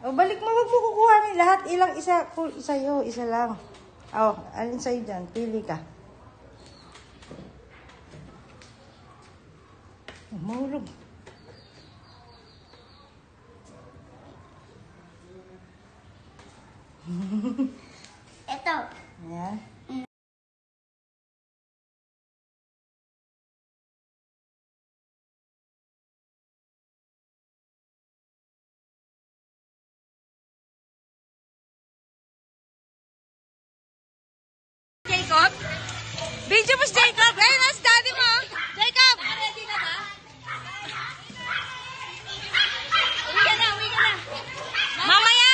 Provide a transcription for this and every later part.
O, balik mo, wag mo kukuhanin lahat. Ilang isa, sa'yo, isa lang. O, alin sa'yo dyan? Pili ka. Oh, mahulog. Ito. Ayan. Jacob? Video mo si Jacob! Ayun na, si daddy mo! Jacob! Ready na ba? Uwi ka na, uwi ka na! Mamaya!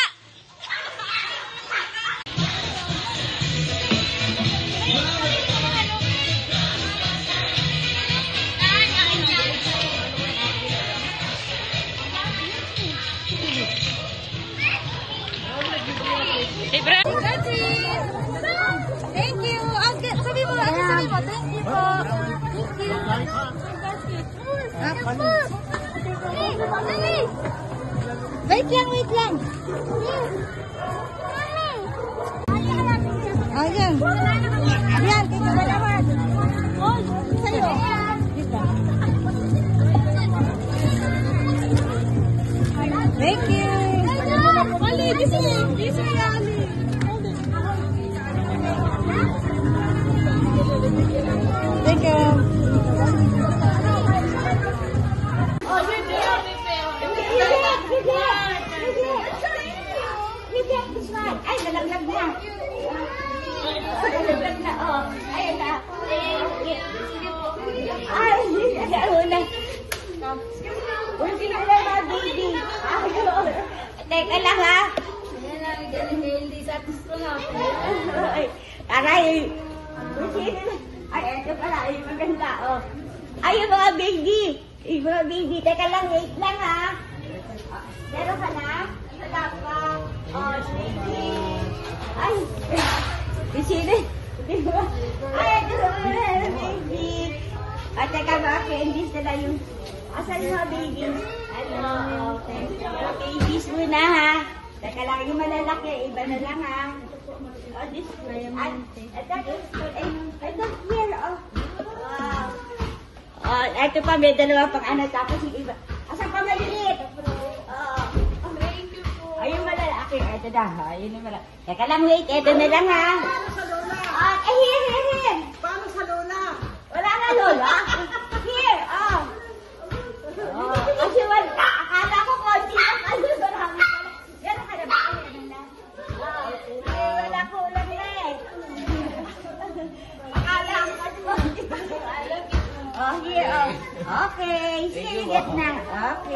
Hey, bro! Thank you! Sabi mo, ano sabi mo? Thank you po! Thank you! Wait lang, wait lang! Ayan. Ayan, dito na naman. Oh, sa'yo! Dito. Thank you. Ali, this is Ali. Thank you. Ay, nalaglag na. Nalaglag na, oh. Ayun na. Ay, nauna. Uy, pinala na, baby. Teka lang, ha? Hindi sa gusto na. Ay, aray. Ay, ito pala. Ay, maganda, oh. Ay, yung mga baby. Yung mga baby. Teka lang, wait lang, ha? Meron ka na? Wala pa. Oh, baby. Ay, sino? Ay, ito naman, baby. At teka, mga candies na lang yung... Asan yung mga baby? Ano? Okay. Babies muna, ha? Teka lang, yung malalaki. Iba na lang, ha? Oh, this one. Ito, here, oh. Wow. Oh, ito pa, may dalawa pang ano. Tapos yung iba. Asan pa maliit? Oh. Thank you po. Ayun malalaki. Ito na, ha? Ayun yung malalaki. Teka lang, wait. Ito na lang, ha? Paano sa lola? Here. Paano sa lola? Wala na, lola. Here, oh. Oh, kasi wala. Akala ko konti lang. Ano, marami pala. Yan, ka na ba? Ayan na. Oh, wala ko lang na eh. Akala ko konti lang. Oh, here, oh. Okay. Sige, get na. Okay.